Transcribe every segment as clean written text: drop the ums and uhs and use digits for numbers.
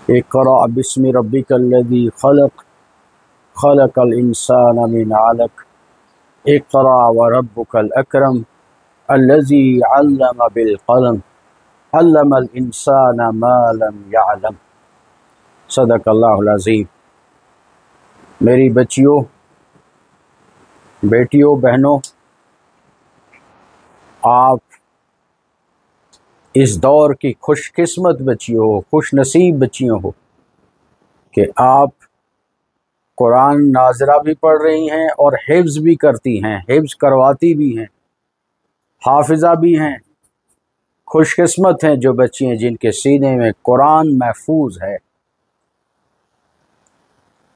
इक़रा बिस्मि रब्बिकल्लज़ी खलक़ खलक़ल इंसान मिन अलक़ इक़रा व रब्बुकल अकरम अल्लज़ी अल्लम बिल क़लम अल्लमल इंसान मा लम यअलम। सदक़ल्लाहुल अज़ीम। मेरी बच्चियों, बेटियों, बहनों, आप इस दौर की खुशकिस्मत बच्चियों हो, खुश नसीब बच्चियों हो कि आप कुरान नाज़रा भी पढ़ रही हैं और हिफ्ज़ भी करती हैं, हिफ्ज़ करवाती भी हैं, हाफिज़ा भी हैं। खुशकिस्मत हैं जो बच्चियाँ जिनके सीने में कुरान महफूज है।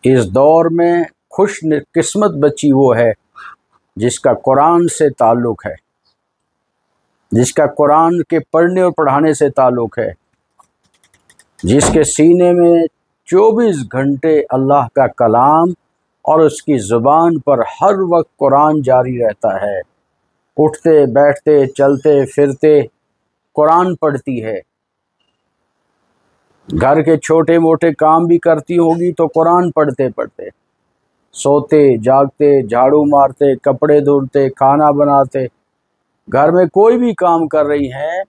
इस दौर में खुश किस्मत बच्ची वो है जिसका कुरान से ताल्लुक़ है, जिसका कुरान के पढ़ने और पढ़ाने से ताल्लुक़ है, जिसके सीने में 24 घंटे अल्लाह का कलाम और उसकी ज़ुबान पर हर वक्त कुरान जारी रहता है। उठते बैठते चलते फिरते कुरान पढ़ती है, घर के छोटे मोटे काम भी करती होगी तो कुरान पढ़ते पढ़ते, सोते जागते, झाड़ू मारते, कपड़े धुलते, खाना बनाते, घर में कोई भी काम कर रही हैं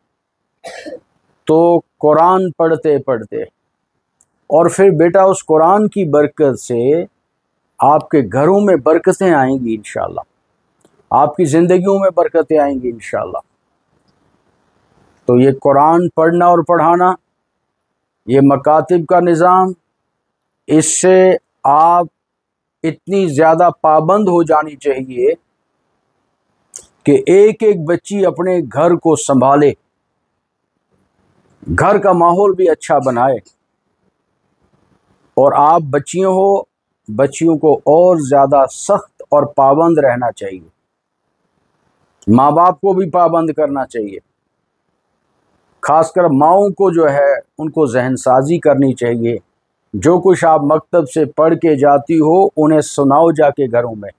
तो कुरान पढ़ते पढ़ते। और फिर बेटा उस कुरान की बरकत से आपके घरों में बरकतें आएंगी इंशाअल्लाह, आपकी ज़िंदगियों में बरकतें आएंगी इंशाअल्लाह। तो ये कुरान पढ़ना और पढ़ाना, ये मकातिब का निज़ाम, इससे आप इतनी ज़्यादा पाबंद हो जानी चाहिए कि एक एक बच्ची अपने घर को संभाले, घर का माहौल भी अच्छा बनाए। और आप बच्चियों हो, बच्चियों को और ज़्यादा सख्त और पाबंद रहना चाहिए, माँ बाप को भी पाबंद करना चाहिए। खासकर माओं को जो है उनको जहन साजी करनी चाहिए। जो कुछ आप मकतब से पढ़ के जाती हो उन्हें सुनाओ जाके घरों में।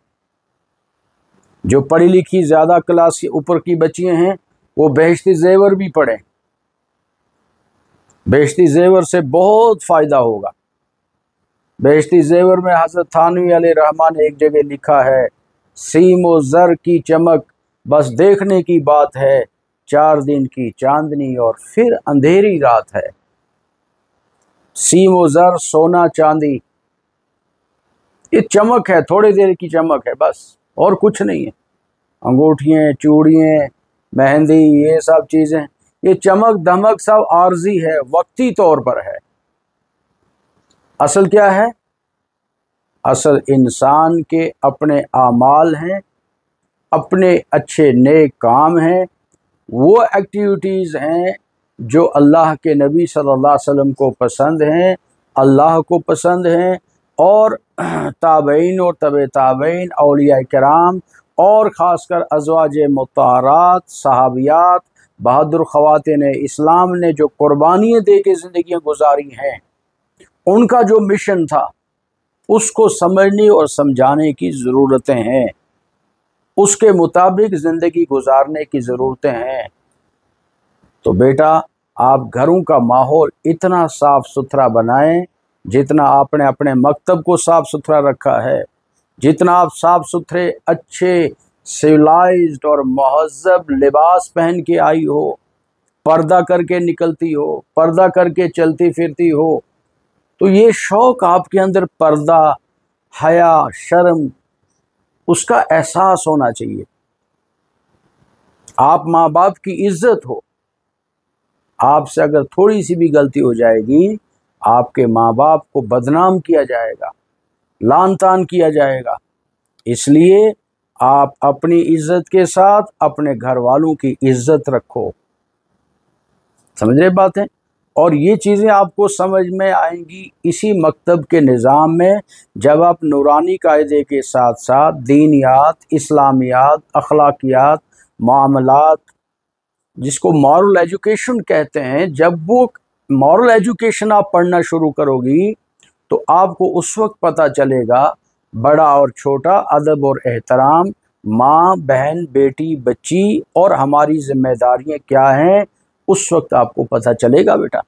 जो पढ़ी लिखी ज़्यादा क्लास के ऊपर की बच्चियां हैं वो बेहश्ती ज़ेवर भी पढ़ें, बेहश्ती ज़ेवर से बहुत फ़ायदा होगा। बेहश्ती ज़ेवर में हज़रत थानवी अलैहिर्रहमान ने एक जगह लिखा है, सीम व ज़र की चमक बस देखने की बात है, 4 दिन की चांदनी और फिर अंधेरी रात है। सीम व ज़र, सोना चांदी, ये चमक है, थोड़ी देर की चमक है बस, और कुछ नहीं है। अंगूठियाँ, चूड़ियाँ, मेहंदी, ये सब चीज़ें, ये चमक धमक सब आर्जी है, वक्ती तौर पर है। असल क्या है? असल इंसान के अपने आमाल हैं, अपने अच्छे नेक काम हैं, वो एक्टिविटीज़ हैं जो अल्लाह के नबी सल्लल्लाहु अलैहि वसल्लम को पसंद हैं, अल्लाह को पसंद हैं, और ताबईन और तबे ताबईन, औलिया किराम और ख़ासकर अज़वाज मुत्तहरात, सहाबियात, बहादुर ख़वातीन इस्लाम ने जो कुर्बानियाँ दे के ज़िंदगियाँ गुजारी हैं, उनका जो मिशन था उसको समझने और समझाने की ज़रूरतें हैं, उसके मुताबिक ज़िंदगी गुजारने की ज़रूरतें हैं। तो बेटा आप घरों का माहौल इतना साफ़ सुथरा बनाएं जितना आपने अपने मकतब को साफ़ सुथरा रखा है, जितना आप साफ़ सुथरे अच्छे सिविलाइज्ड और महज़ब लिबास पहन के आई हो, पर्दा करके निकलती हो, पर्दा करके चलती फिरती हो, तो ये शौक़ आपके अंदर पर्दा, हया, शर्म, उसका एहसास होना चाहिए। आप माँ बाप की इज़्ज़त हो, आपसे अगर थोड़ी सी भी गलती हो जाएगी आपके माँ बाप को बदनाम किया जाएगा, लान तान किया जाएगा। इसलिए आप अपनी इज़्ज़त के साथ अपने घर वालों की इज़्ज़त रखो। समझ रहे बात है? और ये चीज़ें आपको समझ में आएंगी इसी मकतब के निज़ाम में, जब आप नूरानी कायदे के साथ साथ दीनियात, इस्लामियात, अखलाकियात, मामलात, जिसको मॉरल एजुकेशन कहते हैं, जब वो मॉरल एजुकेशन आप पढ़ना शुरू करोगी तो आपको उस वक्त पता चलेगा बड़ा और छोटा, अदब और एहतराम, माँ, बहन, बेटी, बच्ची और हमारी जिम्मेदारियाँ क्या हैं, उस वक्त आपको पता चलेगा बेटा।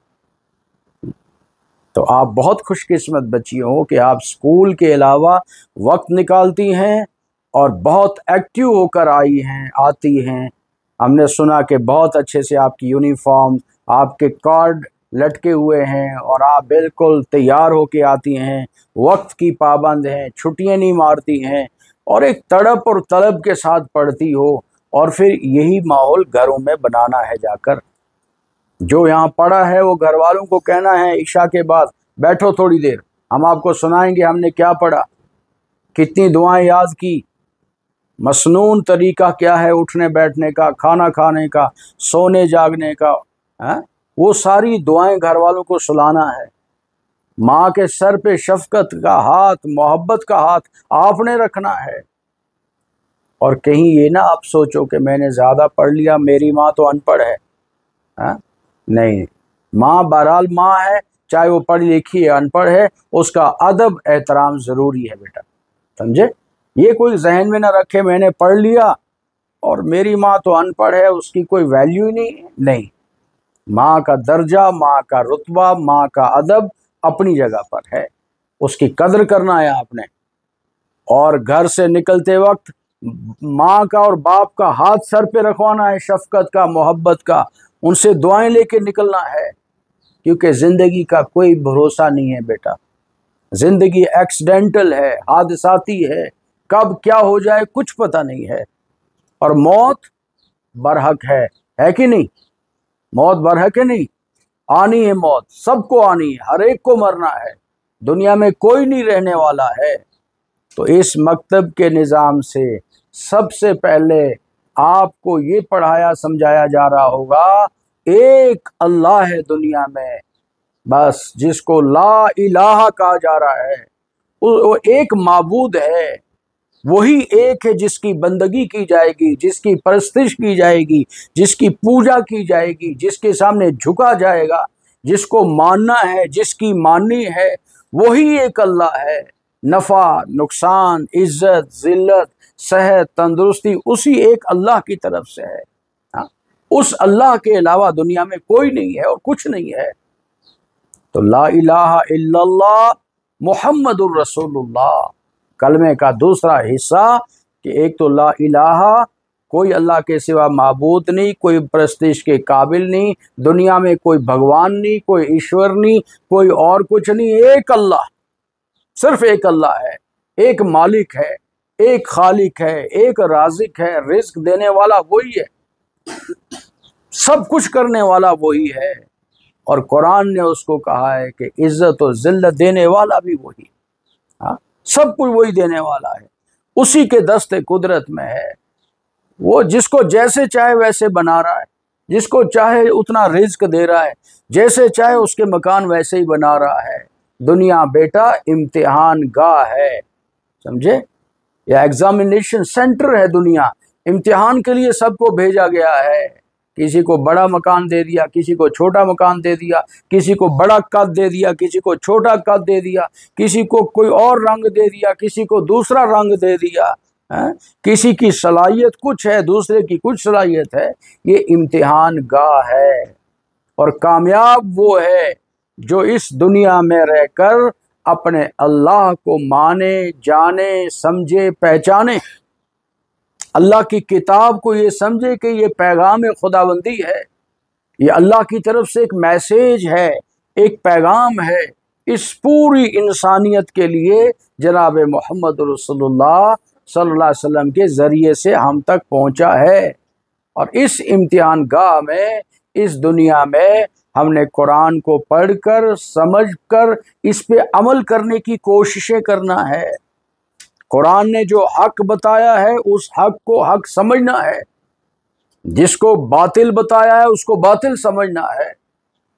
तो आप बहुत खुशकिस्मत बच्ची हो कि आप स्कूल के अलावा वक्त निकालती हैं और बहुत एक्टिव होकर आती हैं। हमने सुना कि बहुत अच्छे से आपकी यूनिफॉर्म, आपके कार्ड लटके हुए हैं और आप बिल्कुल तैयार होके आती हैं, वक्त की पाबंद हैं, छुट्टियां नहीं मारती हैं और एक तड़प और तलब के साथ पढ़ती हो। और फिर यही माहौल घरों में बनाना है जाकर। जो यहाँ पढ़ा है वो घर वालों को कहना है इशा के बाद बैठो थोड़ी देर, हम आपको सुनाएंगे हमने क्या पढ़ा, कितनी दुआएं याद की, मसनून तरीका क्या है उठने बैठने का, खाना खाने का, सोने जागने का, है? वो सारी दुआएं घर वालों को सुलाना है। माँ के सर पे शफकत का हाथ, मोहब्बत का हाथ आपने रखना है। और कहीं ये ना आप सोचो कि मैंने ज़्यादा पढ़ लिया, मेरी माँ तो अनपढ़ है। नहीं, माँ बहरहाल माँ है, चाहे वो पढ़ी लिखी है अनपढ़ है, उसका अदब एहतराम ज़रूरी है बेटा, समझे। ये कोई जहन में ना रखे मैंने पढ़ लिया और मेरी माँ तो अनपढ़ है, उसकी कोई वैल्यू ही नहीं। नहीं, माँ का दर्जा, माँ का रुतबा, माँ का अदब अपनी जगह पर है, उसकी कदर करना है आपने। और घर से निकलते वक्त माँ का और बाप का हाथ सर पे रखवाना है, शफकत का, मोहब्बत का, उनसे दुआएं लेके निकलना है। क्योंकि ज़िंदगी का कोई भरोसा नहीं है बेटा, ज़िंदगी एक्सीडेंटल है, हादसाती है, कब क्या हो जाए कुछ पता नहीं है। और मौत बरहक है कि नहीं? मौत बरहक है नहीं? आनी है मौत, सबको आनी है, हर एक को मरना है, दुनिया में कोई नहीं रहने वाला है। तो इस मकतब के निज़ाम से सबसे पहले आपको ये पढ़ाया समझाया जा रहा होगा, एक अल्लाह है दुनिया में, बस जिसको ला इलाहा कहा जा रहा है, वो एक माबूद है, वही एक है जिसकी बंदगी की जाएगी, जिसकी परस्तिश की जाएगी, जिसकी पूजा की जाएगी, जिसके सामने झुका जाएगा, जिसको मानना है, जिसकी माननी है, वही एक अल्लाह है। नफ़ा नुकसान, इज्जत जिल्लत, सेहत तंदुरुस्ती उसी एक अल्लाह की तरफ से है। हाँ? उस अल्लाह के अलावा दुनिया में कोई नहीं है और कुछ नहीं है। तो ला इलाहा इल्लल्लाह मुहम्मदुर रसूलुल्लाह कलमे का दूसरा हिस्सा कि एक तो ला इलाहा, कोई अल्लाह के सिवा माबूद नहीं, कोई प्रस्तिश के काबिल नहीं, दुनिया में कोई भगवान नहीं, कोई ईश्वर नहीं, कोई और कुछ नहीं, एक अल्लाह, सिर्फ एक अल्लाह है, एक मालिक है, एक खालिक है, एक राजिक है, रिस्क देने वाला वही है, सब कुछ करने वाला वही है। और कुरान ने उसको कहा है कि इज्जत और जिल्लत देने वाला भी वही, हाँ, सब कुछ वही देने वाला है, उसी के दस्ते कुदरत में है। वो जिसको जैसे चाहे वैसे बना रहा है, जिसको चाहे उतना रिज्क दे रहा है, जैसे चाहे उसके मकान वैसे ही बना रहा है। दुनिया बेटा इम्तिहान गाह है, समझे, या एग्जामिनेशन सेंटर है दुनिया। इम्तिहान के लिए सबको भेजा गया है, किसी को बड़ा मकान दे दिया, किसी को छोटा मकान दे दिया, किसी को बड़ा कद दे दिया, किसी को छोटा कद दे दिया, किसी को कोई और रंग दे दिया, किसी को दूसरा रंग दे दिया है? किसी की सलाहियत कुछ है, दूसरे की कुछ सलाहियत है। ये इम्तिहान गाह है। और कामयाब वो है जो इस दुनिया में रहकर अपने अल्लाह को माने, जाने, समझे, पहचाने, अल्लाह की किताब को ये समझे कि ये पैगाम खुदाबंदी है, ये अल्लाह की तरफ से एक मैसेज है, एक पैगाम है इस पूरी इंसानियत के लिए, जनाब मोहम्मद रसूलुल्लाह सल्लल्लाहु अलैहि वसल्लम के ज़रिए से हम तक पहुंचा है। और इस इम्तिहान गाह में, इस दुनिया में हमने कुरान को पढ़कर, समझकर, इस पे अमल करने की कोशिशें करना है। कुरान ने जो हक बताया है उस हक को हक समझना है, जिसको बातिल बताया है उसको बातिल समझना है।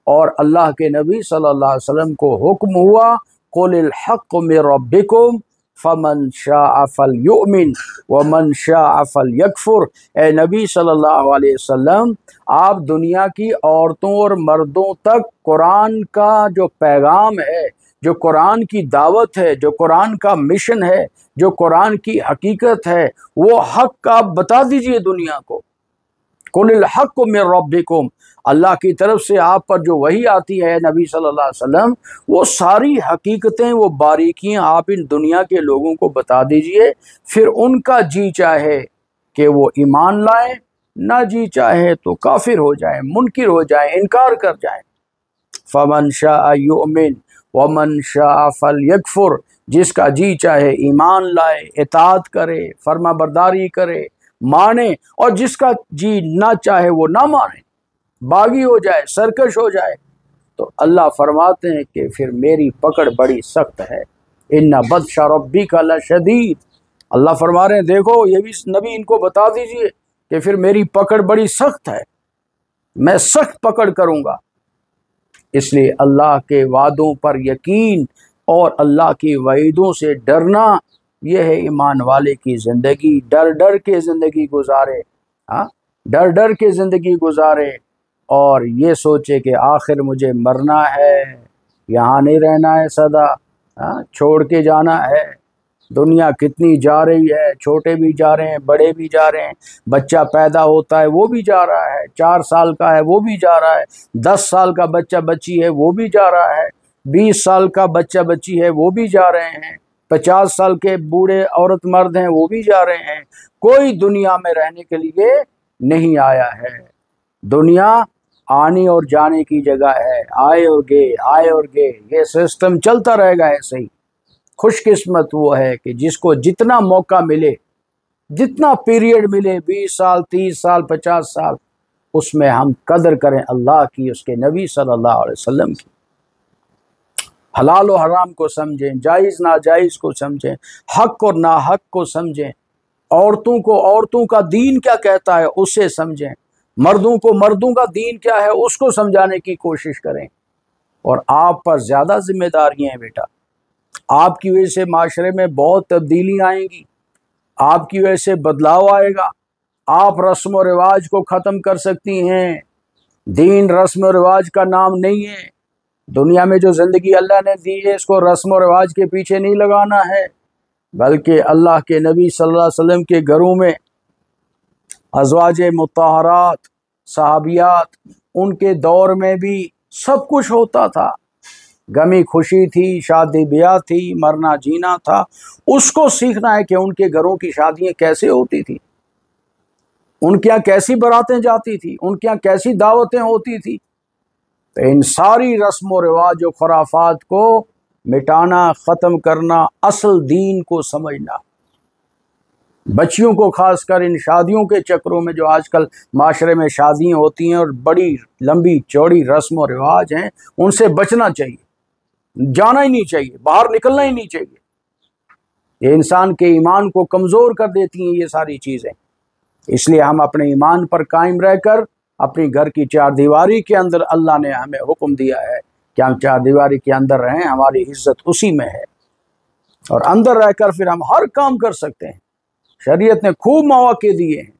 और अल्लाह के नबी सल्लल्लाहु अलैहि वसल्लम को हुक्म हुआ, कुलिल हक़्क़ु मिन रब्बिकुम फमन शाअ फलयुमिन व मन शाअ फलयकफुर। ए नबी सल्लल्लाहु अलैहि वसल्लम, आप दुनिया की औरतों और मर्दों तक कुरान का जो पैगाम है, जो कुरान की दावत है, जो कुरान का मिशन है, जो कुरान की हकीकत है, वो हक आप बता दीजिए दुनिया को। कुलिल हक़्क़ु मिर रब्बिकुम, अल्लाह की तरफ से आप पर जो वही आती है नबी सल्लल्लाहु अलैहि वसल्लम, वो सारी हकीकतें, वो बारीकियां आप इन दुनिया के लोगों को बता दीजिए। फिर उनका जी चाहे कि वो ईमान लाए, ना जी चाहे तो काफिर हो जाए, मुनकिर हो जाए, इनकार कर जाए। फमन शाअ युमिन वमन शाअ फलयकफुर, जिसका जी चाहे ईमान लाए, इताअत करे, फर्मा बरदारी करे, माने, और जिसका जी ना चाहे वो ना माने, बागी हो जाए, सरकश हो जाए। तो अल्लाह फरमाते हैं कि फिर मेरी पकड़ बड़ी सख्त है। इन्ना बत्शा रब्बिका लशदीद, अल्लाह फरमा रहे हैं देखो, ये भी नबी इनको बता दीजिए कि फिर मेरी पकड़ बड़ी सख्त है, मैं सख्त पकड़ करूँगा। इसलिए अल्लाह के वादों पर यकीन और अल्लाह की वईदों से डरना, यह है ईमान वाले की ज़िंदगी। डर डर के ज़िंदगी गुजारे, हाँ, डर डर के ज़िंदगी गुजारे, और ये सोचे कि आखिर मुझे मरना है, यहाँ नहीं रहना है सदा, हाँ, छोड़ के जाना है। दुनिया कितनी जा रही है, छोटे भी जा रहे हैं, बड़े भी जा रहे हैं, बच्चा पैदा होता है वो भी जा रहा है, 4 साल का है वो भी जा रहा है, 10 साल का बच्चा बच्ची है वो भी जा रहा है, 20 साल का बच्चा बच्ची है वो भी जा रहे हैं, 50 साल के बूढ़े औरत मर्द हैं वो भी जा रहे हैं। कोई दुनिया में रहने के लिए नहीं आया है। दुनिया आने और जाने की जगह है, आए और गए, आए और गए, ये सिस्टम चलता रहेगा ऐसे ही। खुशकिस्मत वो है कि जिसको जितना मौका मिले, जितना पीरियड मिले, 20 साल, 30 साल, 50 साल, उसमें हम कदर करें अल्लाह की, उसके नबी सल्लल्लाहु अलैहि वसल्लम की। हलाल और हराम को समझें, जायज़ नाजायज़ को समझें, हक और नाहक को समझें, औरतों को औरतों का दीन क्या कहता है उसे समझें, मर्दों को मर्दों का दीन क्या है उसको समझाने की कोशिश करें। और आप पर ज़्यादा जिम्मेदारियाँ हैं बेटा। आपकी वजह से माशरे में बहुत तब्दीली आएंगी, आपकी वजह से बदलाव आएगा। आप रस्म व रिवाज को ख़त्म कर सकती हैं। दीन रस्म व रिवाज का नाम नहीं है। दुनिया में जो ज़िंदगी अल्लाह ने दी है, इसको रस्म व रिवाज के पीछे नहीं लगाना है, बल्कि अल्लाह के नबी सल्लल्लाहु अलैहि वसल्लम के घरों में अज़वाजे मुत्तहरात, सहाबियात, उनके दौर में भी सब कुछ होता था। गमी खुशी थी, शादी ब्याह थी, मरना जीना था। उसको सीखना है कि उनके घरों की शादियाँ कैसे होती थी, उनके यहाँ कैसी बारातें जाती थी, उनके यहाँ कैसी दावतें होती थी। तो इन सारी रस्म व रिवाज और खुराफात को मिटाना, ख़त्म करना, असल दीन को समझना। बच्चियों को खासकर इन शादियों के चक्रों में, जो आजकल माशरे में शादियाँ होती हैं और बड़ी लंबी चौड़ी रस्म व रिवाज हैं, उनसे बचना चाहिए, जाना ही नहीं चाहिए, बाहर निकलना ही नहीं चाहिए। ये इंसान के ईमान को कमज़ोर कर देती हैं ये सारी चीज़ें। इसलिए हम अपने ईमान पर कायम रहकर अपनी घर की चारदीवारी के अंदर, अल्लाह ने हमें हुक्म दिया है कि हम चारदीवारी के अंदर रहें, हमारी इज्जत उसी में है, और अंदर रहकर फिर हम हर काम कर सकते हैं। शरीयत ने खूब मौके दिए हैं।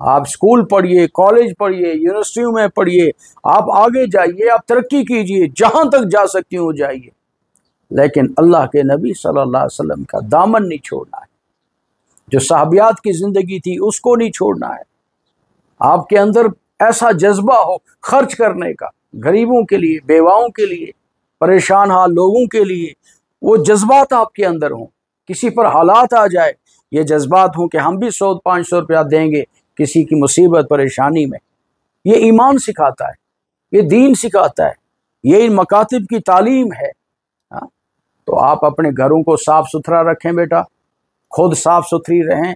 आप स्कूल पढ़िए, कॉलेज पढ़िए, यूनिवर्सिटियों में पढ़िए, आप आगे जाइए, आप तरक्की कीजिए, जहाँ तक जा सकती हो जाइए, लेकिन अल्लाह के नबी सल्लल्लाहु अलैहि वसल्लम का दामन नहीं छोड़ना है। जो साहबियात की ज़िंदगी थी उसको नहीं छोड़ना है। आपके अंदर ऐसा जज्बा हो खर्च करने का, गरीबों के लिए, बेवाओं के लिए, परेशान हाल लोगों के लिए, वो जज्बात आपके अंदर हों। किसी पर हालात आ जाए, ये जज्बात हों कि हम भी 100-500 रुपया देंगे किसी की मुसीबत परेशानी में। ये ईमान सिखाता है, ये दीन सिखाता है, ये इन मकातिब की तालीम है। हाँ? तो आप अपने घरों को साफ़ सुथरा रखें बेटा, खुद साफ़ सुथरी रहें।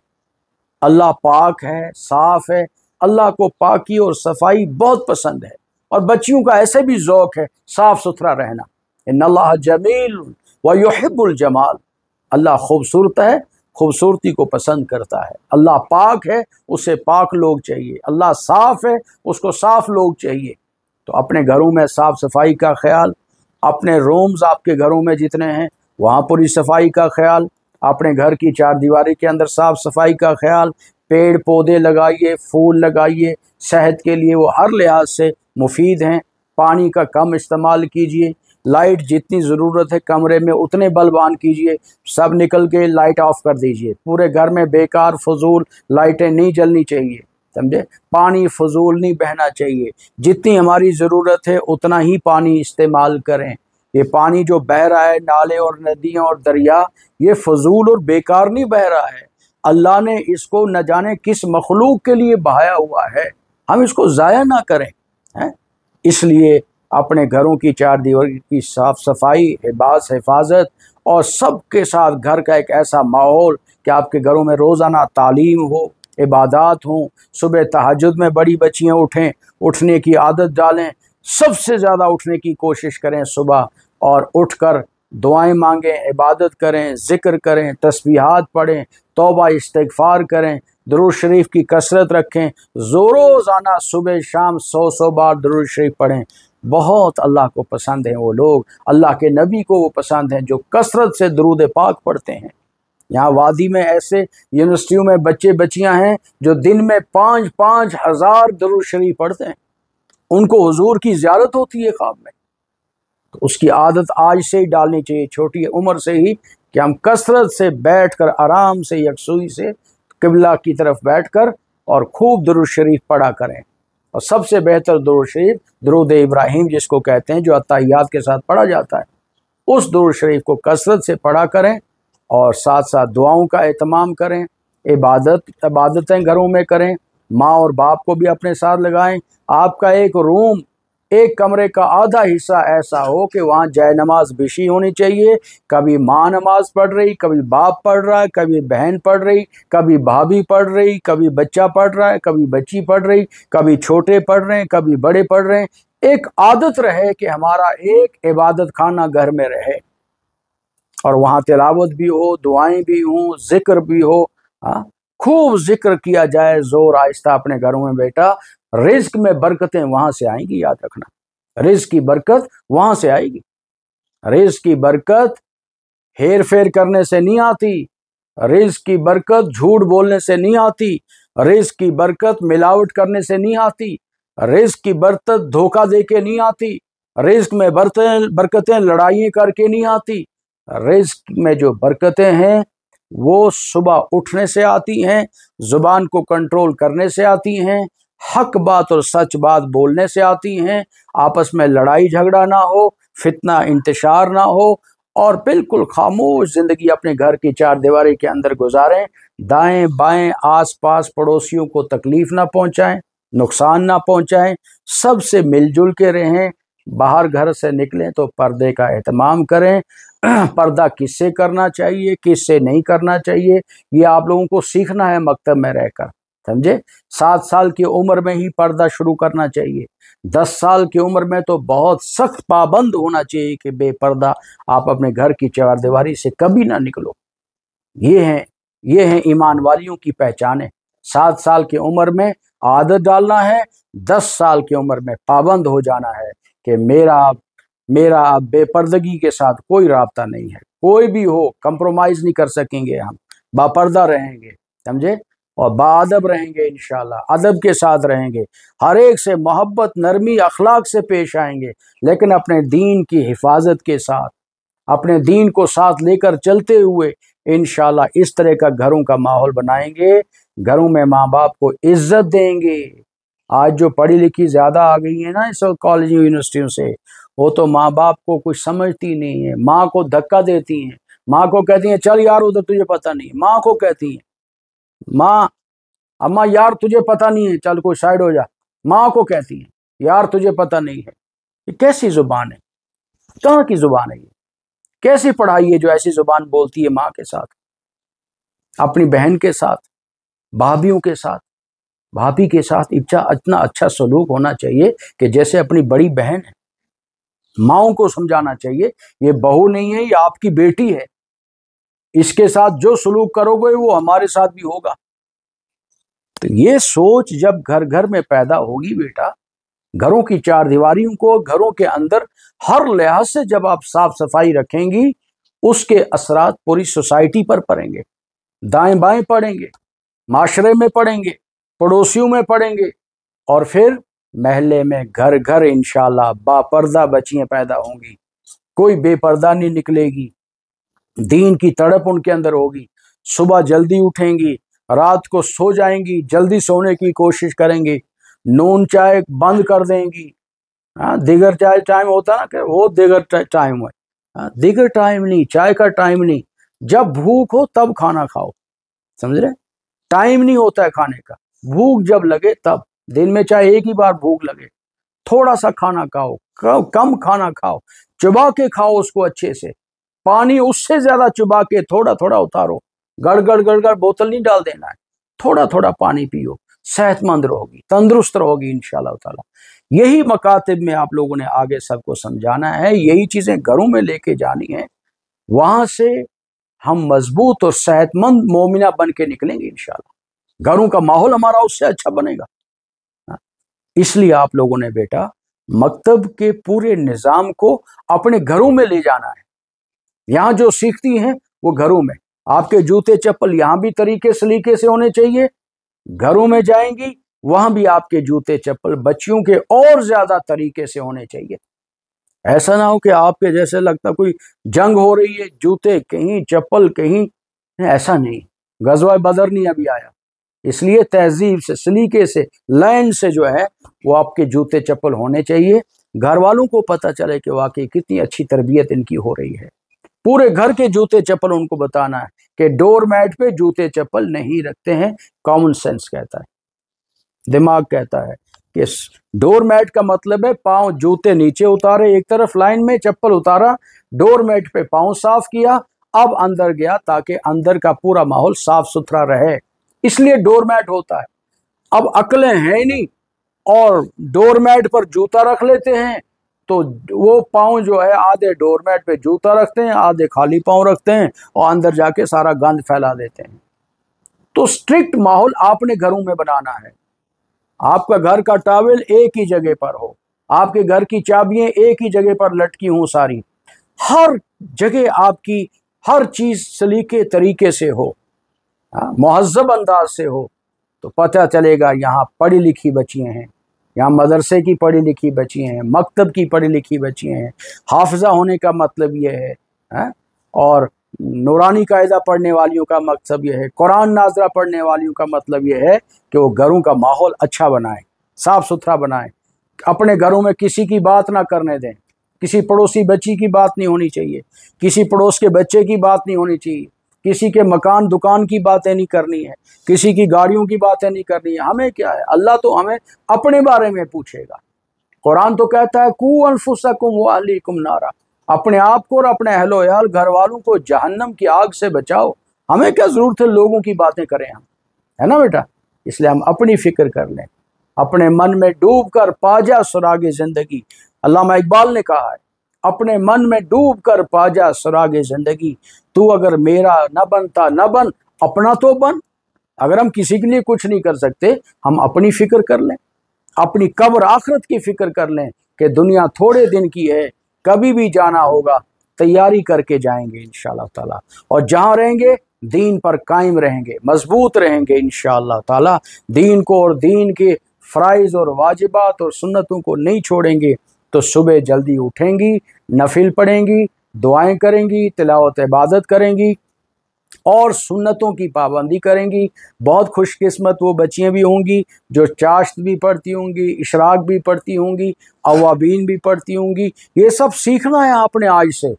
अल्लाह पाक है, साफ़ है। अल्लाह को पाकी और सफाई बहुत पसंद है, और बच्चियों का ऐसे भी ज़ौक़ है साफ़ सुथरा रहना। इन्नल्लाह जमील व युहिब्बुल जमाल, अल्लाह खूबसूरत है, खूबसूरती को पसंद करता है। अल्लाह पाक है, उसे पाक लोग चाहिए। अल्लाह साफ़ है, उसको साफ़ लोग चाहिए। तो अपने घरों में साफ़ सफाई का ख्याल, अपने रूम्स आपके घरों में जितने हैं वहाँ पूरी सफाई का ख्याल, अपने घर की चारदीवारी के अंदर साफ़ सफाई का ख्याल। पेड़ पौधे लगाइए, फूल लगाइए, सेहत के लिए वो हर लिहाज से मुफीद हैं। पानी का कम इस्तेमाल कीजिए, लाइट जितनी ज़रूरत है कमरे में उतने बल्ब ऑन कीजिए, सब निकल के लाइट ऑफ कर दीजिए। पूरे घर में बेकार फजूल लाइटें नहीं जलनी चाहिए। समझे। पानी फजूल नहीं बहना चाहिए, जितनी हमारी ज़रूरत है उतना ही पानी इस्तेमाल करें। ये पानी जो बह रहा है, नाले और नदियाँ और दरिया, ये फजूल और बेकार नहीं बह रहा है। अल्लाह ने इसको न जाने किस मखलूक के लिए बहाया हुआ है, हम इसको ज़ाया ना करें, हैं। इसलिए अपने घरों की चार दीवारी की साफ़ सफाई, हिफाजत और सबके साथ घर का एक ऐसा माहौल कि आपके घरों में रोज़ाना तालीम हो, इबादत हों, सुबह तहज्जुद में बड़ी बच्चियाँ उठें, उठने की आदत डालें, सबसे ज़्यादा उठने की कोशिश करें सुबह, और उठकर दुआएं मांगें, इबादत करें, ज़िक्र करें, तस्बीहात पढ़ें, तौबा इस्तिग़फ़ार करें, दुरूद शरीफ की कसरत रखें, रोज़ाना सुबह शाम 100 बार दुरूद शरीफ पढ़ें। बहुत अल्लाह को पसंद हैं वो लोग, अल्लाह के नबी को वो पसंद हैं जो कसरत से दुरूद पाक पढ़ते हैं। यहाँ वादी में ऐसे यूनिवर्सिटियों में बच्चे बच्चियाँ हैं जो दिन में 5-5 हज़ार दुरूद शरीफ पढ़ते हैं। उनको हुजूर की ज़ियारत होती है ख्वाब में। तो उसकी आदत आज से ही डालनी चाहिए, छोटी उम्र से ही, कि हम कसरत से बैठकर आराम से यकसुई से किबला की तरफ बैठकर और खूब दुरूद शरीफ पढ़ा करें। और सबसे बेहतर दुरूद शरीफ दुरूद इब्राहिम जिसको कहते हैं, जो अत्तहियात के साथ पढ़ा जाता है, उस दुरूद शरीफ को कसरत से पढ़ा करें और साथ साथ दुआओं का एहतमाम करें, इबादतें घरों में करें। माँ और बाप को भी अपने साथ लगाएं। आपका एक रूम, एक कमरे का आधा हिस्सा ऐसा हो कि वहाँ जय नमाज बिछी होनी चाहिए। कभी माँ नमाज पढ़ रही, कभी बाप पढ़ रहा है, कभी बहन पढ़ रही, कभी भाभी पढ़ रही, कभी बच्चा पढ़ रहा है, कभी बच्ची पढ़ रही, कभी छोटे पढ़ रहे हैं, कभी बड़े पढ़ रहे हैं। एक आदत रहे कि हमारा एक इबादत खाना घर में रहे और वहाँ तिलावत भी हो, दुआएं भी हों, जिक्र भी हो। हाँ, खूब जिक्र किया जाए जोर आहिस्ता अपने घरों में। बेटा, रिज्क में बरकतें वहां से आएंगी, याद रखना, रिज्क की बरकत वहां से आएगी। रिज्क की बरकत हेर फेर करने से नहीं आती, रिज्क की बरकत झूठ बोलने से नहीं आती, रिज्क की बरकत मिलावट करने से नहीं आती, रिज्क की बरकत धोखा दे के नहीं आती, रिज्क में बरकतें लड़ाई करके नहीं आती। रिज्क में जो बरकतें हैं वो सुबह उठने से आती हैं, जुबान को कंट्रोल करने से आती हैं, हक बात और सच बात बोलने से आती हैं, आपस में लड़ाई झगड़ा ना हो, फितना इंतशार ना हो, और बिल्कुल खामोश ज़िंदगी अपने घर की चार दीवारी के अंदर गुजारें। दाएं बाएं आस पास पड़ोसियों को तकलीफ ना पहुंचाएं, नुकसान ना पहुंचाएं, सबसे मिलजुल के रहें। बाहर घर से निकलें तो पर्दे का एहतमाम करें। पर्दा किससे करना चाहिए, किससे नहीं करना चाहिए, ये आप लोगों को सीखना है मकतब में रहकर, समझे। 7 साल की उम्र में ही पर्दा शुरू करना चाहिए। 10 साल की उम्र में तो बहुत सख्त पाबंद होना चाहिए कि बेपर्दा आप अपने घर की चारदीवारी से कभी ना निकलो। ये हैं ईमान वालियों की पहचानें। 7 साल की उम्र में आदत डालना है, 10 साल की उम्र में पाबंद हो जाना है कि मेरा अब बेपर्दगी के साथ कोई राब्ता नहीं है। कोई भी हो, कंप्रोमाइज़ नहीं कर सकेंगे, हम बापर्दा रहेंगे, समझे, और बाअदब रहेंगे, इंशाल्लाह अदब के साथ रहेंगे, हर एक से मोहब्बत, नरमी, अखलाक से पेश आएंगे, लेकिन अपने दीन की हिफाजत के साथ, अपने दीन को साथ लेकर चलते हुए इंशाल्लाह इस तरह का घरों का माहौल बनाएंगे। घरों में माँ बाप को इज्जत देंगे। आज जो पढ़ी लिखी ज़्यादा आ गई है ना इस कॉलेज यूनिवर्सिटियों से, वो तो माँ बाप को कुछ समझती नहीं है, माँ को धक्का देती हैं, माँ को कहती हैं चल यार उधर, तुझे पता नहीं, माँ को कहती हैं, माँ अम्मा यार तुझे पता नहीं है, चल कोई साइड हो जा, माँ को कहती हैं यार तुझे पता नहीं है। ये कैसी जुबान है, कहाँ की जुबान है ये, कैसी पढ़ाई है जो ऐसी जुबान बोलती है माँ के साथ, अपनी बहन के साथ, भाभियों के साथ। भाभी के साथ इतना अच्छा सलूक होना चाहिए कि जैसे अपनी बड़ी बहन है। माओ को समझाना चाहिए ये बहू नहीं है, ये आपकी बेटी है, इसके साथ जो सलूक करोगे वो हमारे साथ भी होगा। तो ये सोच जब घर घर में पैदा होगी बेटा, घरों की चार दीवारियों को, घरों के अंदर हर लिहाज से जब आप साफ सफाई रखेंगी, उसके असरात पूरी सोसाइटी पर पड़ेंगे, दाएं बाएं पड़ेंगे, माशरे में पड़ेंगे, पड़ोसियों में पड़ेंगे, और फिर महल्ले में घर घर इंशाल्लाह बापर्दा बच्चियां पैदा होंगी। कोई बेपर्दा नहीं निकलेगी, दीन की तड़प उनके अंदर होगी, सुबह जल्दी उठेंगी, रात को सो जाएंगी, जल्दी सोने की कोशिश करेंगी, नून चाय बंद कर देंगी। हाँ, दिगर चाय टाइम होता ना कि वो दिगर टाइम है। हाँ, दिगर टाइम नहीं, चाय का टाइम नहीं, जब भूख हो तब खाना खाओ, समझ रहे? टाइम नहीं होता है खाने का, भूख जब लगे तब। दिन में चाहे एक ही बार भूख लगे, थोड़ा सा खाना खाओ, कम खाना खाओ, चबा के खाओ उसको अच्छे से। पानी उससे ज्यादा चबा के थोड़ा थोड़ा उतारो, गड़गड़ गड़गड़ बोतल नहीं डाल देना है, थोड़ा थोड़ा पानी पियो, सेहतमंद रहोगी, तंदुरुस्त रहोगी इंशाल्लाह ताला। यही मकातिब में आप लोगों ने आगे सबको समझाना है, यही चीजें घरों में लेके जानी है। वहां से हम मजबूत और सेहतमंद मोमिना बन के निकलेंगे इंशाल्लाह। घरों का माहौल हमारा उससे अच्छा बनेगा। इसलिए आप लोगों ने बेटा मकतब के पूरे निज़ाम को अपने घरों में ले जाना है। यहाँ जो सीखती हैं वो घरों में, आपके जूते चप्पल यहाँ भी तरीके सलीके से होने चाहिए, घरों में जाएंगी वहां भी आपके जूते चप्पल बच्चियों के और ज्यादा तरीके से होने चाहिए। ऐसा ना हो कि आपके जैसे लगता कोई जंग हो रही है, जूते कहीं चप्पल कहीं, ऐसा नहीं। गज़वा बदर नहीं अभी आया, इसलिए तहजीब से सलीके से लाइन से जो है वो आपके जूते चप्पल होने चाहिए। घर वालों को पता चले कि वाकई कितनी अच्छी तरबियत इनकी हो रही है। पूरे घर के जूते चप्पल उनको बताना है कि डोर मैट पे जूते चप्पल नहीं रखते हैं। कॉमन सेंस कहता है, दिमाग कहता है कि डोर मैट का मतलब है पांव, जूते नीचे उतारे एक तरफ लाइन में, चप्पल उतारा, डोर मैट पे पांव साफ किया, अब अंदर गया ताकि अंदर का पूरा माहौल साफ सुथरा रहे, इसलिए डोर मैट होता है। अब अकलें हैं ही नहीं और डोर मैट पर जूता रख लेते हैं, तो वो पांव जो है आधे डोर मैट पे जूता रखते हैं, आधे खाली पांव रखते हैं और अंदर जाके सारा गंद फैला देते हैं। तो स्ट्रिक्ट माहौल आपने घरों में बनाना है। आपका घर का टॉवेल एक ही जगह पर हो, आपके घर की चाबियां एक ही जगह पर लटकी हों सारी, हर जगह आपकी हर चीज सलीके तरीके से हो, मुहज्जब अंदाज से हो, तो पता चलेगा यहाँ पढ़ी लिखी बच्चियां हैं, यहाँ मदरसे की पढ़ी लिखी बच्चियां हैं, मकतब की पढ़ी लिखी बच्चियां हैं। हाफिजा होने का मतलब ये है, और नूरानी कायदा पढ़ने वालियों का मकसद ये है, कुरान नाजरा पढ़ने वालियों का मतलब ये है कि वो घरों का माहौल अच्छा बनाएं, साफ सुथरा बनाएं, अपने घरों में किसी की बात ना करने दें, किसी पड़ोसी बच्ची की बात नहीं होनी चाहिए, किसी पड़ोस के बच्चे की बात नहीं होनी चाहिए, किसी के मकान दुकान की बातें नहीं करनी है, किसी की गाड़ियों की बातें नहीं करनी है। हमें क्या है, अल्लाह तो हमें अपने बारे में पूछेगा। कुरान तो कहता है कू अनफुसकुम व अहलीकुम नारा, अपने आप को और अपने अहलो याल घर वालों को जहन्नम की आग से बचाओ। हमें क्या जरूरत है लोगों की बातें करें हम, है ना बेटा? इसलिए हम अपनी फिक्र कर लें, अपने मन में डूब कर पाजा सुरागे जिंदगी। अल्लामा इकबाल ने कहा है, अपने मन में डूब कर पाजा सुरागे जिंदगी, तू अगर मेरा न बनता न बन, अपना तो बन। अगर हम किसी के लिए कुछ नहीं कर सकते, हम अपनी फिक्र कर लें, अपनी कब्र आखिरत की फिक्र कर लें कि दुनिया थोड़े दिन की है, कभी भी जाना होगा, तैयारी करके जाएंगे इंशाअल्लाह ताला, और जहाँ रहेंगे दीन पर कायम रहेंगे, मजबूत रहेंगे इंशाअल्लाह ताला। दीन को और दीन के फ़राइज़ और वाजिबात और सुन्नतों को नहीं छोड़ेंगे तो सुबह जल्दी उठेंगी, नफिल पढ़ेंगी, दुआएं करेंगी, तिलावत इबादत करेंगी और सुन्नतों की पाबंदी करेंगी। बहुत खुशकिस्मत वो बच्चियां भी होंगी जो चाश्त भी पढ़ती होंगी, इशराक भी पढ़ती होंगी, अवाबीन भी पढ़ती होंगी। ये सब सीखना है आपने, आज से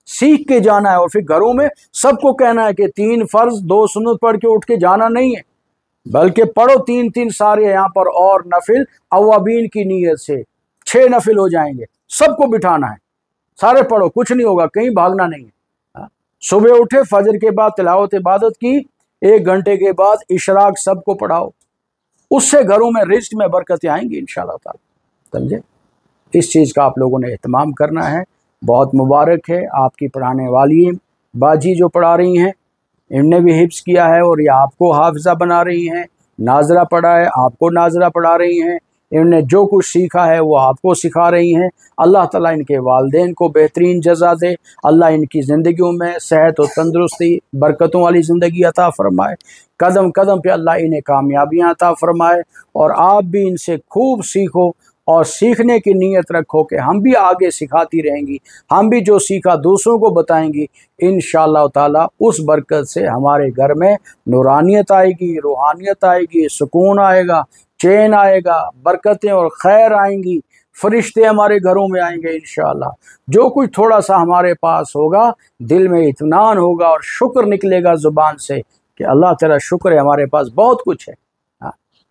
सीख के जाना है, और फिर घरों में सबको कहना है कि 3 फर्ज 2 सुन्नत पढ़ के उठ के जाना नहीं है, बल्कि पढ़ो 3-3 सारे यहाँ पर, और नफिल अवाबीन की नीयत से 6 नफिल हो जाएंगे। सबको बिठाना है, सारे पढ़ो, कुछ नहीं होगा, कहीं भागना नहीं है। सुबह उठे, फजर के बाद तिलावत इबादत की, 1 घंटे के बाद इशराक सबको पढ़ाओ, उससे घरों में रिज्क में बरकतें आएंगी इंशाअल्लाह ताला। समझे? इस चीज़ का आप लोगों ने एहतमाम करना है। बहुत मुबारक है आपकी पढ़ाने वाली बाजी जो पढ़ा रही हैं, इनने भी हिफ्ज़ किया है और ये आपको हाफिज़ा बना रही हैं। नाजरा पढ़ा है, आपको नाजरा पढ़ा रही हैं। इन्होंने जो कुछ सीखा है वो आपको सिखा रही हैं। अल्लाह ताला इनके वालिदैन को बेहतरीन जज़ा दे। अल्लाह इनकी ज़िंदगियों में सेहत और तंदुरुस्ती, बरकतों वाली ज़िंदगी अता फ़रमाए। कदम कदम पे अल्लाह इन्हें कामयाबियाँ अता फ़रमाए, और आप भी इनसे खूब सीखो और सीखने की नीयत रखो कि हम भी आगे सिखाती रहेंगी, हम भी जो सीखा दूसरों को बताएंगी। इंशाअल्लाह ताला उस बरकत से हमारे घर में नूरानियत आएगी, रूहानियत आएगी, सुकून आएगा, चैन आएगा, बरकतें और खैर आएंगी, फरिश्ते हमारे घरों में आएंगे इंशाअल्लाह। जो कुछ थोड़ा सा हमारे पास होगा, दिल में इत्मीनान होगा और शुक्र निकलेगा ज़ुबान से कि अल्लाह तेरा शुक्र है, हमारे पास बहुत कुछ है।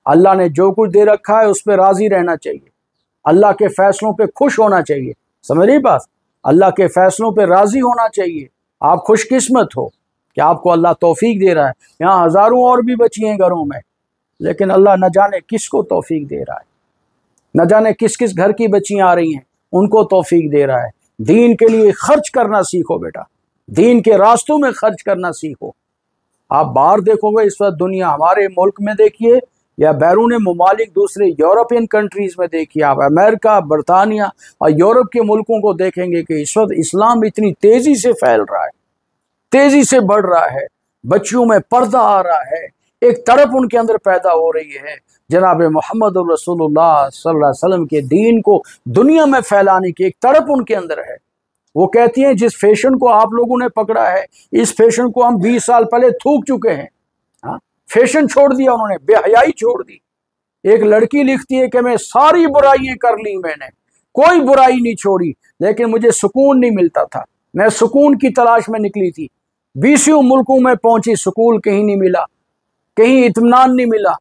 अल्लाह ने जो कुछ दे रखा है उस पर राज़ी रहना चाहिए, अल्लाह के फ़ैसलों पे खुश होना चाहिए। समझ रही बात? अल्लाह के फ़ैसलों पे राज़ी होना चाहिए। आप खुशकिस्मत हो कि आपको अल्लाह तौफीक दे रहा है। यहाँ हज़ारों और भी बच्ची हैं घरों में, लेकिन अल्लाह न जाने किसको तौफीक दे रहा है, न जाने किस किस घर की बच्चियाँ आ रही हैं उनको तौफीक दे रहा है। दीन के लिए खर्च करना सीखो बेटा, दीन के रास्तों में खर्च करना सीखो। आप बाहर देखोगे इस वक्त दुनिया, हमारे मुल्क में देखिए या बैरून ममालिक दूसरे यूरोपियन कंट्रीज़ में देखिए, आप अमेरिका, बरतानिया और यूरोप के मुल्कों को देखेंगे कि इस वक्त इस्लाम इतनी तेज़ी से फैल रहा है, तेज़ी से बढ़ रहा है, बच्चियों में पर्दा आ रहा है, एक तड़प उनके अंदर पैदा हो रही है जनाब मोहम्मद रसूलुल्लाह सल्लल्लाहु अलैहि वसल्लम के दीन को दुनिया में फैलाने की एक तड़प उनके अंदर है। वो कहती हैं जिस फैशन को आप लोगों ने पकड़ा है, इस फैशन को हम 20 साल पहले थूक चुके हैं। हाँ, फैशन छोड़ दिया उन्होंने, बेहयाई छोड़ दी। एक लड़की लिखती है कि मैं सारी बुराइयां कर ली, मैंने कोई बुराई नहीं छोड़ी, लेकिन मुझे सुकून नहीं मिलता था, मैं सुकून की तलाश में निकली थी, 20 मुल्कों में पहुंची, सुकून कहीं नहीं मिला, कहीं इत्मीनान नहीं मिला।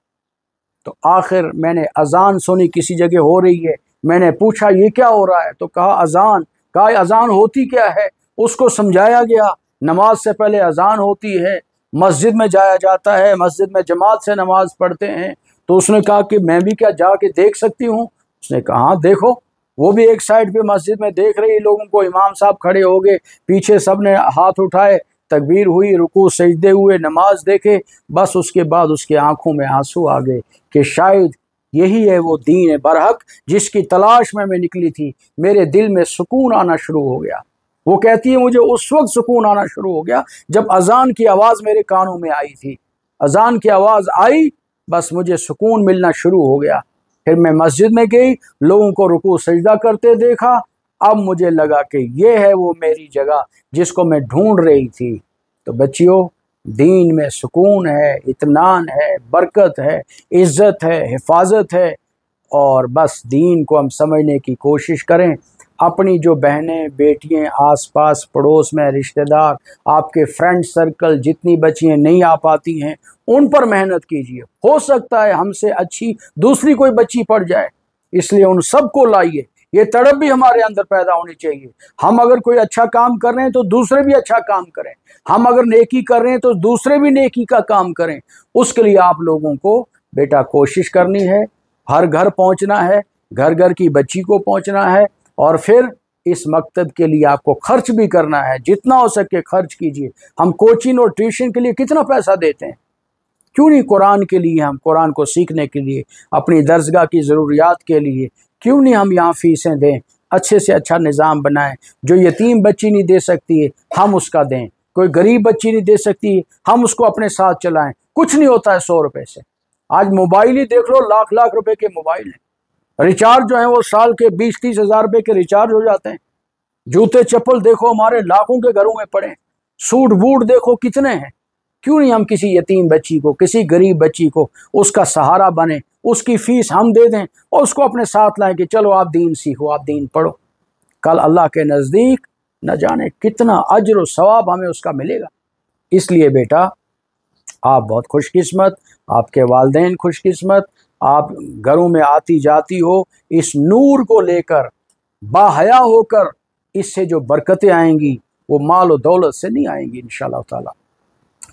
तो आखिर मैंने अजान सुनी किसी जगह हो रही है, मैंने पूछा ये क्या हो रहा है, तो कहा अजान। कहा अजान होती क्या है, उसको समझाया गया। नमाज से पहले अजान होती है, मस्जिद में जाया जाता है, मस्जिद में जमात से नमाज पढ़ते हैं। तो उसने कहा कि मैं भी क्या जाके देख सकती हूँ? उसने कहा हाँ देखो। वो भी एक साइड पे मस्जिद में देख रही लोगों को, इमाम साहब खड़े हो गए, पीछे सब ने हाथ उठाए, तकबीर हुई, रुकू सजदे हुए, नमाज देखे। बस उसके बाद उसकी आंखों में आंसू आ गए कि शायद यही है वो दीन बरहक जिसकी तलाश में मैं निकली थी। मेरे दिल में सुकून आना शुरू हो गया। वो कहती है मुझे उस वक्त सुकून आना शुरू हो गया जब अजान की आवाज़ मेरे कानों में आई थी। अजान की आवाज़ आई, बस मुझे सुकून मिलना शुरू हो गया। फिर मैं मस्जिद में गई, लोगों को रुकू सजदा करते देखा, अब मुझे लगा कि ये है वो मेरी जगह जिसको मैं ढूंढ रही थी। तो बच्चियों, दीन में सुकून है, इत्मीनान है, बरकत है, इज़्ज़त है, हिफाजत है, और बस दीन को हम समझने की कोशिश करें। अपनी जो बहनें बेटियां आस-पास पड़ोस में, रिश्तेदार, आपके फ्रेंड सर्कल, जितनी बच्चियां नहीं आ पाती हैं उन पर मेहनत कीजिए। हो सकता है हमसे अच्छी दूसरी कोई बच्ची पड़ जाए, इसलिए उन सबको लाइए। ये तड़प भी हमारे अंदर पैदा होनी चाहिए। हम अगर कोई अच्छा काम कर रहे हैं तो दूसरे भी अच्छा काम करें, हम अगर नेकी कर रहे हैं तो दूसरे भी नेकी का काम करें। उसके लिए आप लोगों को बेटा कोशिश करनी है, हर घर पहुंचना है, घर घर की बच्ची को पहुंचना है, और फिर इस मकतब के लिए आपको खर्च भी करना है। जितना हो सके खर्च कीजिए। हम कोचिंग और ट्यूशन के लिए कितना पैसा देते हैं, क्यों नहीं कुरान के लिए, हम कुरान को सीखने के लिए, अपनी दरसगाह की ज़रूरियात के लिए क्यों नहीं हम यहाँ फ़ीसें दें, अच्छे से अच्छा निज़ाम बनाएं। जो यतीम बच्ची नहीं दे सकती है हम उसका दें, कोई गरीब बच्ची नहीं दे सकती है हम उसको अपने साथ चलाएं। कुछ नहीं होता है 100 रुपये से। आज मोबाइल ही देख लो, लाख लाख रुपए के मोबाइल हैं। रिचार्ज जो है वो साल के 20-30 हज़ार रुपये के रिचार्ज हो जाते हैं। जूते चप्पल देखो हमारे लाखों के घरों में पड़े, सूट बूट देखो कितने हैं। क्यों नहीं हम किसी यतीम बच्ची को, किसी गरीब बच्ची को उसका सहारा बने, उसकी फ़ीस हम दे दें और उसको अपने साथ लाएं कि चलो आप दीन सीखो, आप दीन पढ़ो। कल अल्लाह के नज़दीक न जाने कितना अज्र व सवाब हमें उसका मिलेगा। इसलिए बेटा आप बहुत खुशकिस्मत, आपके वालिदैन खुशकिस्मत, आप घरों में आती जाती हो इस नूर को लेकर, बाहया होकर। इससे जो बरकतें आएंगी वो माल और दौलत से नहीं आएंगी इंशाअल्लाह ताला।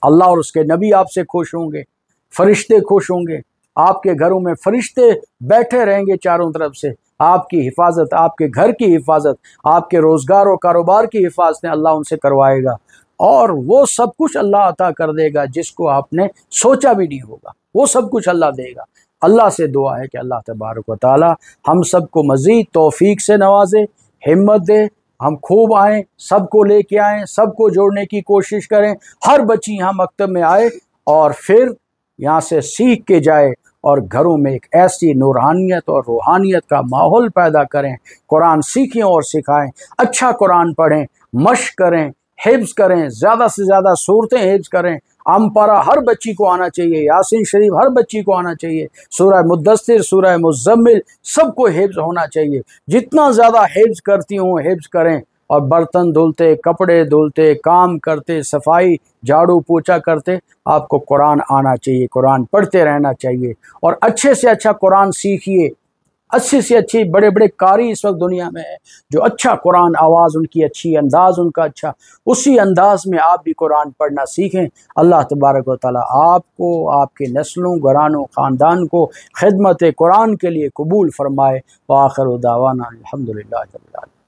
अल्लाह और उसके नबी आपसे खुश होंगे, फरिश्ते खुश होंगे, आपके घरों में फरिश्ते बैठे रहेंगे चारों तरफ से। आपकी हिफाजत, आपके घर की हिफाजत, आपके रोज़गार और कारोबार की हिफाजतें अल्लाह उनसे करवाएगा, और वो सब कुछ अल्लाह अता कर देगा जिसको आपने सोचा भी नहीं होगा। वो सब कुछ अल्लाह देगा। अल्लाह से दुआ है कि अल्लाह तबारक व तआला हम सबको मज़ीद तौफीक से नवाजे, हिम्मत दे, हम खूब आएँ, सबको लेके आएँ, सबको जोड़ने की कोशिश करें। हर बच्ची यहाँ मकतब में आए और फिर यहाँ से सीख के जाए और घरों में एक ऐसी नूरानियत और रूहानियत का माहौल पैदा करें। कुरान सीखें और सिखाएं, अच्छा कुरान पढ़ें, मश्क करें, हिफ्ज़ करें, ज़्यादा से ज़्यादा सूरतें हिफ्ज़ करें। अमपारा हर बच्ची को आना चाहिए, यासीन शरीफ हर बच्ची को आना चाहिए, सूरह मुद्दस्सिर, सूरह मुज़म्मिल सबको हिफ्ज़ होना चाहिए। जितना ज़्यादा हिफ्ज़ करती हूँ हिफ्ज़ करें। और बर्तन धुलते, कपड़े धुलते, काम करते, सफाई झाड़ू पोछा करते आपको कुरान आना चाहिए, कुरान पढ़ते रहना चाहिए। और अच्छे से अच्छा कुरान सीखिए। अच्छे से अच्छे बड़े बड़े कारी इस वक्त दुनिया में है जो अच्छा कुरान, आवाज़ उनकी अच्छी, अंदाज़ उनका अच्छा, उसी अंदाज में आप भी कुरान पढ़ना सीखें। अल्लाह तबारक व तआला आपको, आपके नस्लों, घरानों, ख़ानदान को खिदमत कुरान के लिए कबूल फरमाए। व आखिर दावाना अल्हम्दुलिल्लाह रब्बिल आलमीन।